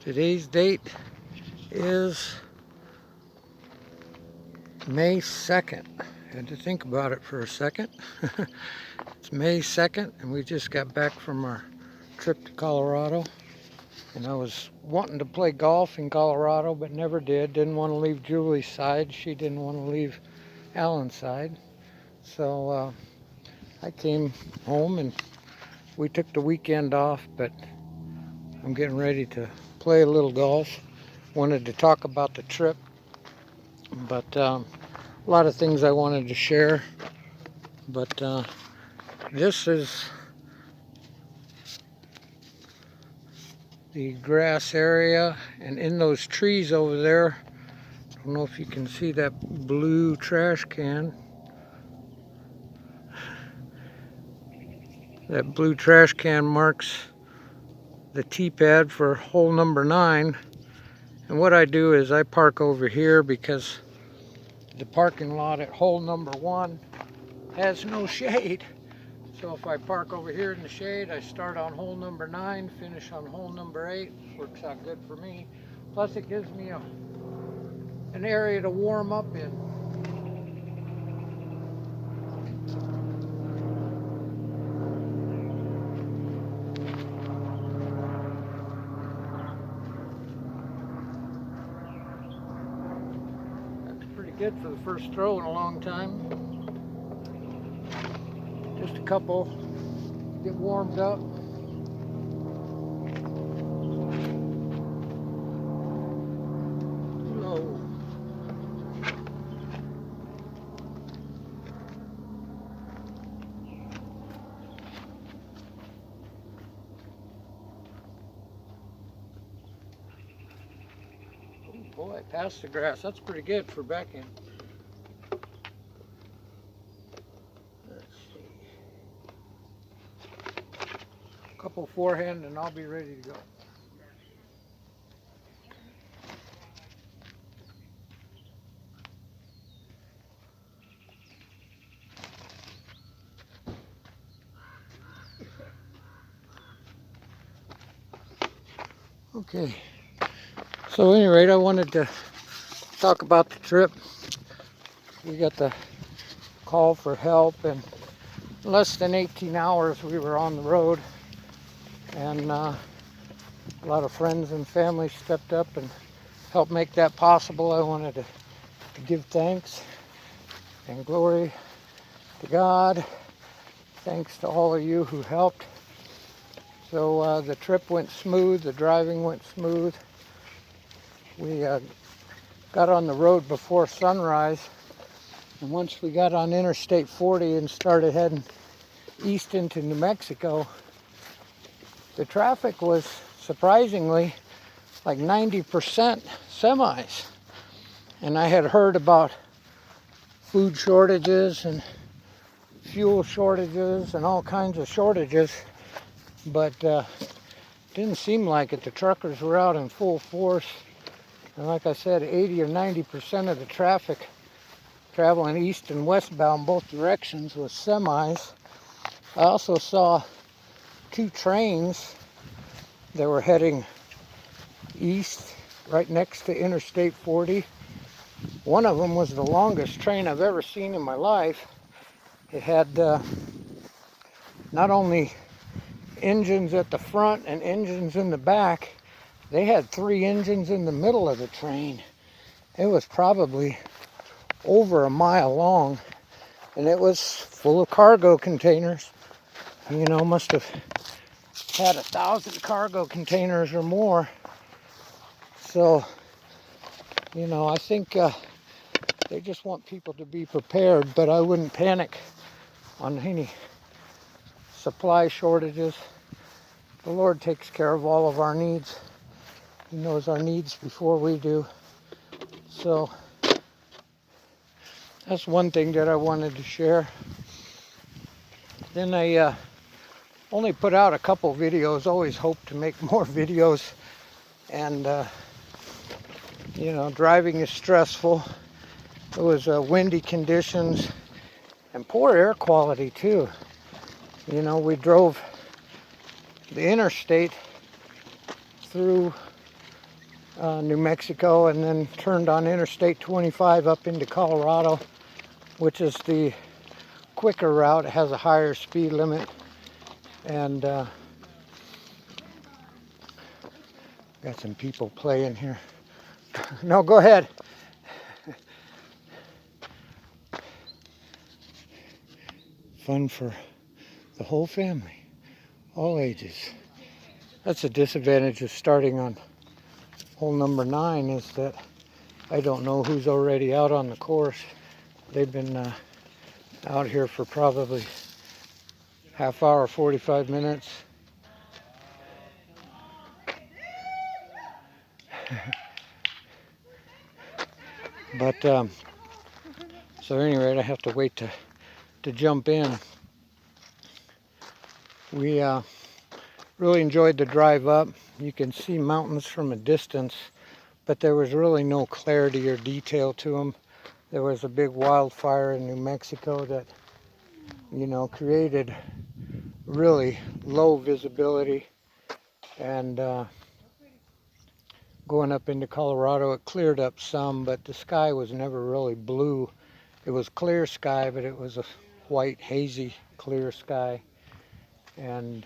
Today's date is May 2nd. Had to think about it for a second. It's May 2nd and we just got back from our trip to Colorado. And I was wanting to play golf in Colorado but never did. Didn't want to leave Julie's side. She didn't want to leave Alan's side. So I came home and we took the weekend off, but I'm getting ready to play a little golf. Wanted to talk about the trip, but a lot of things I wanted to share. But this is the grass area, and in those trees over there, I don't know if you can see that blue trash can. That blue trash can marks the tee pad for hole number 9. And what I do is I park over here because the parking lot at hole number 1 has no shade. So if I park over here in the shade, I start on hole number 9, finish on hole number 8. Works out good for me. Plus it gives me an area to warm up in. That's pretty good for the first throw in a long time. Just a couple, get warmed up. Low. Oh boy, past the grass. That's pretty good for backhand. Couple forehand and I'll be ready to go. Okay, so at any rate, I wanted to talk about the trip. We got the call for help, and in less than 18 hours we were on the road, and a lot of friends and family stepped up and helped make that possible. I wanted to give thanks and glory to God. Thanks to all of you who helped. So the trip went smooth, the driving went smooth. We got on the road before sunrise, and once we got on Interstate 40 and started heading east into New Mexico, the traffic was surprisingly like 90% semis. And I had heard about food shortages and fuel shortages and all kinds of shortages, but didn't seem like it. The truckers were out in full force, and like I said, 80 or 90% of the traffic traveling east and westbound both directions was semis. I also saw 2 trains that were heading east right next to Interstate 40. One of them was the longest train I've ever seen in my life. It had not only engines at the front and engines in the back, they had 3 engines in the middle of the train. It was probably over a mile long, and it was full of cargo containers. You know, must have had 1,000 cargo containers or more. So, you know, I think they just want people to be prepared, but I wouldn't panic on any supply shortages. The Lord takes care of all of our needs. He knows our needs before we do. So that's one thing that I wanted to share. Then I only put out a couple videos. Always hope to make more videos. And you know, driving is stressful. It was windy conditions and poor air quality too. You know, we drove the interstate through New Mexico, and then turned on Interstate 25 up into Colorado, which is the quicker route. It has a higher speed limit, and got some people playing here. No, go ahead. Fun for the whole family, all ages. That's a disadvantage of starting on hole number 9, is that I don't know who's already out on the course. They've been out here for probably half hour, 45 minutes. But so at any rate, I have to wait to jump in. We really enjoyed the drive up. You can see mountains from a distance, but there was really no clarity or detail to them. There was a big wildfire in New Mexico that, you know, created really low visibility. And going up into Colorado, it cleared up some, but the sky was never really blue. It was clear sky, but it was a white, hazy, clear sky. And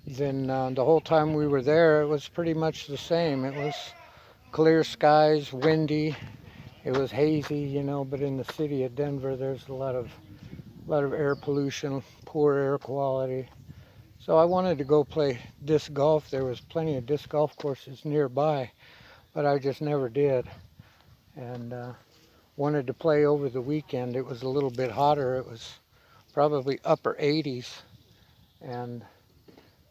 then the whole time we were there, it was pretty much the same. It was clear skies, windy. It was hazy, you know, but in the city of Denver, there's a lot of air pollution, poor air quality. So I wanted to go play disc golf. There was plenty of disc golf courses nearby, but I just never did. And wanted to play over the weekend. It was a little bit hotter. It was probably upper 80s. And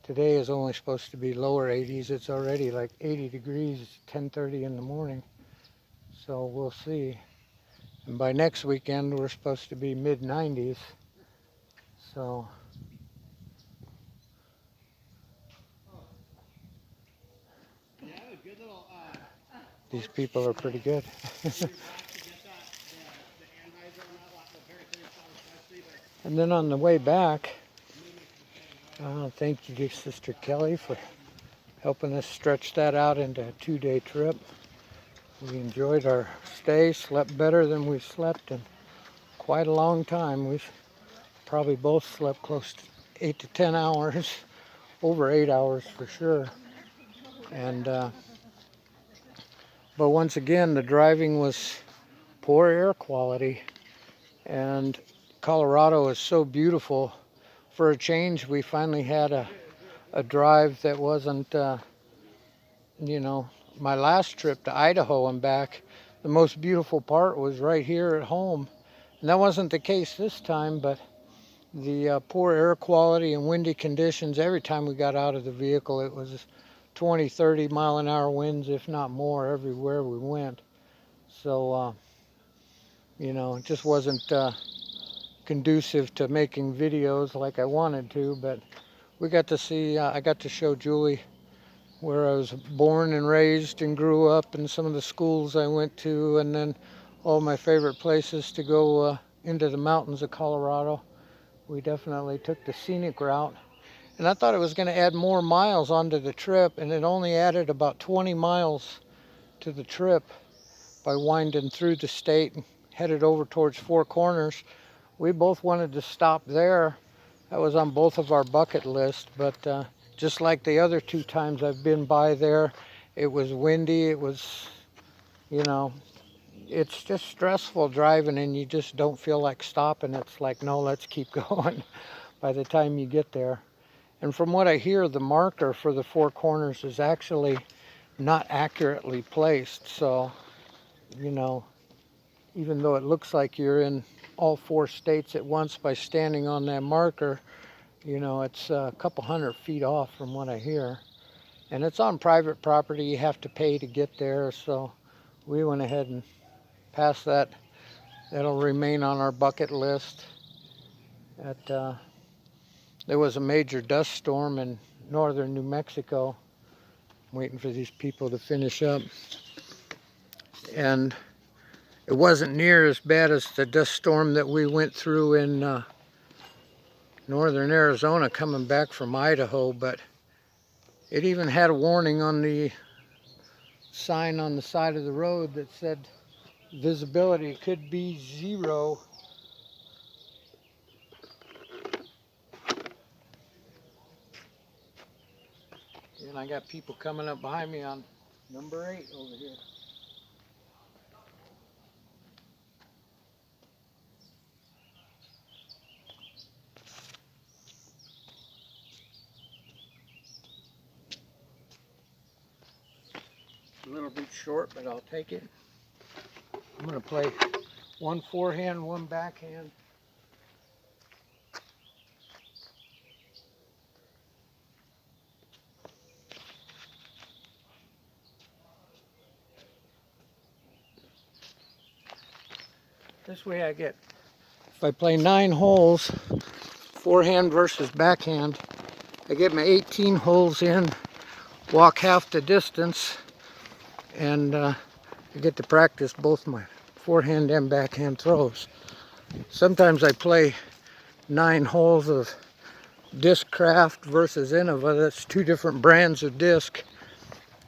today is only supposed to be lower 80s. It's already like 80 degrees. It's 10:30 in the morning. So we'll see. And by next weekend, we're supposed to be mid 90s. So these people are pretty good. And then on the way back, thank you to Sister Kelly for helping us stretch that out into a 2-day trip. We enjoyed our stay, slept better than we slept in quite a long time. We've probably both slept close to 8 to 10 hours, over 8 hours for sure. And but once again, the driving was poor air quality, and Colorado is so beautiful. For a change, we finally had a drive that wasn't, you know, my last trip to Idaho and back, the most beautiful part was right here at home. And that wasn't the case this time, but the poor air quality and windy conditions, every time we got out of the vehicle, it was 20, 30 mile an hour winds, if not more, everywhere we went. So, you know, it just wasn't conducive to making videos like I wanted to, but we got to see, I got to show Julie where I was born and raised and grew up, and some of the schools I went to, and then all my favorite places to go into the mountains of Colorado. We definitely took the scenic route, and I thought it was going to add more miles onto the trip, and it only added about 20 miles to the trip by winding through the state and headed over towards Four Corners. We both wanted to stop there. That was on both of our bucket list, but just like the other 2 times I've been by there, it was windy. It was, you know, it's just stressful driving, and you just don't feel like stopping. It's like, no, let's keep going by the time you get there. And from what I hear, the marker for the Four Corners is actually not accurately placed. So, you know, even though it looks like you're in all 4 states at once by standing on that marker, you know, it's a couple 100 feet off from what I hear. And it's on private property. You have to pay to get there. So we went ahead and passed that. That'll remain on our bucket list. There was a major dust storm in northern New Mexico. I'm waiting for these people to finish up. And it wasn't near as bad as the dust storm that we went through in northern Arizona coming back from Idaho, but it even had a warning on the sign on the side of the road that said visibility could be 0. And I got people coming up behind me on number 8 over here. A little bit short, but I'll take it. I'm going to play one forehand, one backhand. This way I get, if I play 9 holes, forehand versus backhand, I get my 18 holes in, walk half the distance, and I get to practice both my forehand and backhand throws. Sometimes I play 9 holes of Discraft versus Innova. That's 2 different brands of disc,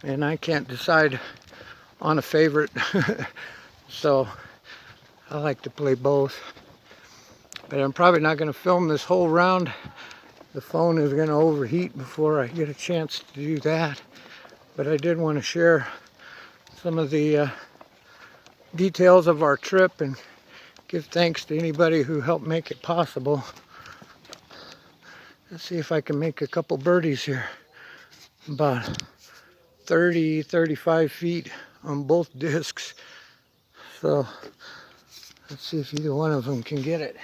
and I can't decide on a favorite. So I like to play both. But I'm probably not going to film this whole round. The phone is going to overheat before I get a chance to do that. But I did want to share some of the details of our trip and give thanks to anybody who helped make it possible. Let's see if I can make a couple birdies here. About 30, 35 feet on both discs. So let's see if either one of them can get it.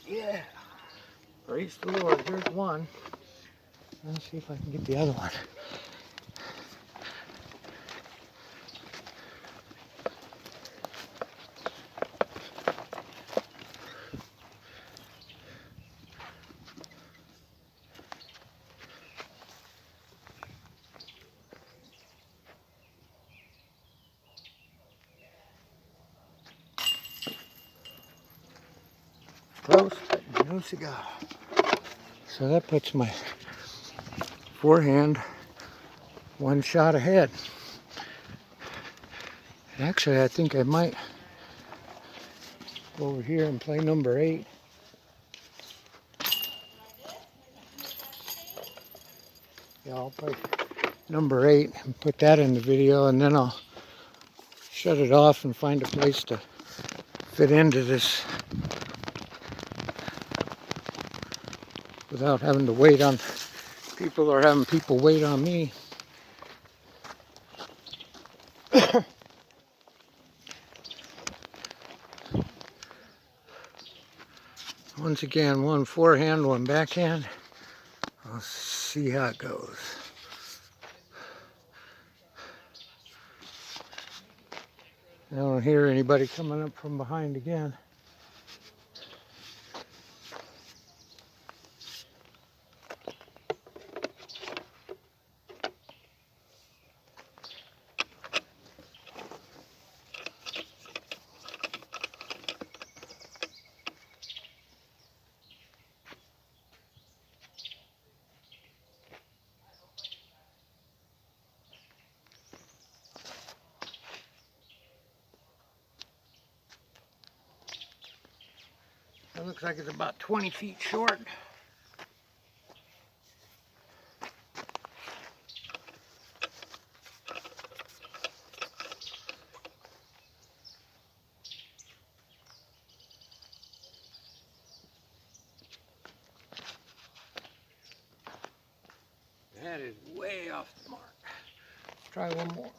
Yeah. Praise the Lord. There's one. Let's see if I can get the other one. Close, but no cigar. So that puts my forehand 1 shot ahead. Actually, I think I might go over here and play number 8. Yeah, I'll play number 8 and put that in the video, and then I'll shut it off and find a place to fit into this without having to wait on people or having people wait on me. Once again, 1 forehand, 1 backhand. I'll see how it goes. I don't hear anybody coming up from behind again. It looks like it's about 20 feet short. That is way off the mark. Let's try one more.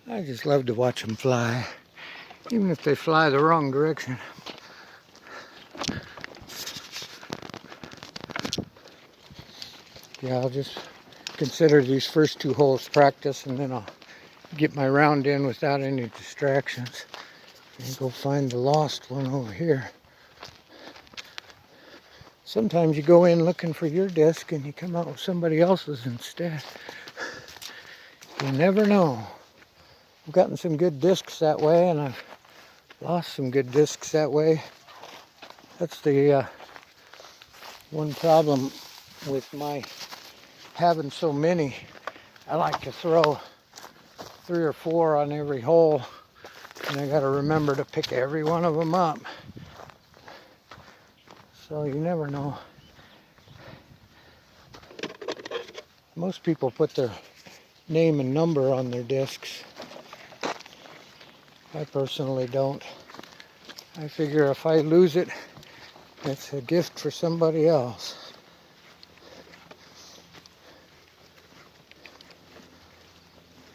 I just love to watch them fly, even if they fly the wrong direction. Yeah, I'll just consider these first 2 holes practice, and then I'll get my round in without any distractions. And go find the lost one over here. Sometimes you go in looking for your disc and you come out with somebody else's instead. You never know. I've gotten some good discs that way, and I've lost some good discs that way. That's the one problem with my having so many. I like to throw 3 or 4 on every hole, and I got to remember to pick every one of them up. So you never know. Most people put their name and number on their discs. I personally don't. I figure if I lose it, it's a gift for somebody else.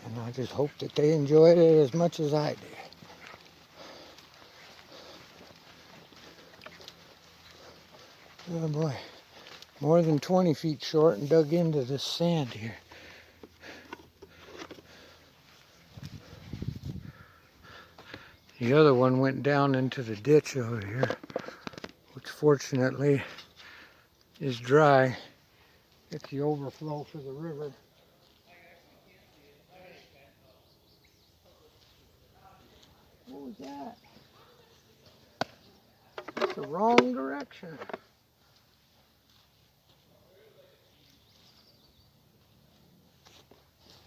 And I just hope that they enjoyed it as much as I did. Oh boy, more than 20 feet short and dug into this sand here. The other one went down into the ditch over here, which fortunately is dry. It's the overflow for the river. What was that? That's the wrong direction.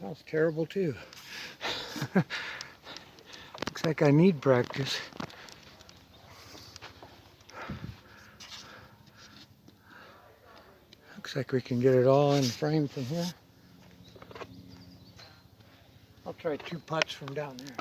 That was terrible too. Looks like I need practice. Looks like we can get it all in frame from here. I'll try 2 putts from down there.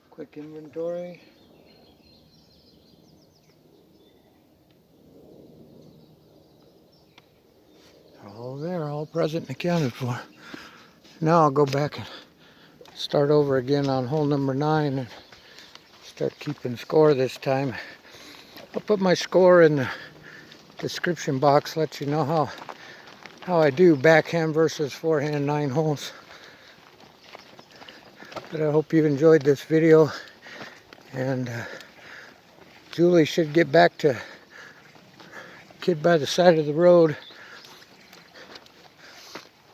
Quick inventory. They're all there, all present and accounted for. Now I'll go back and start over again on hole number 9 and start keeping score this time. I'll put my score in the description box, let you know how I do backhand versus forehand 9 holes. But I hope you enjoyed this video, and Julie should get back to Kid by the Side of the Road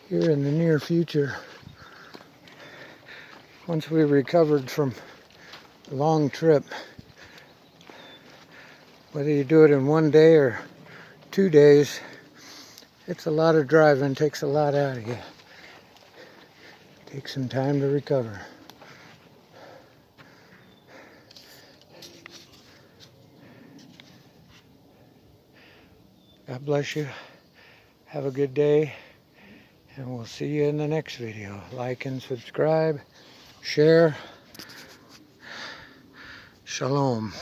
here in the near future. Once we recovered from a long trip, whether you do it in 1 day or 2 days, it's a lot of driving, takes a lot out of you. Takes some time to recover. God bless you. Have a good day, and we'll see you in the next video. Like and subscribe, share. Shalom.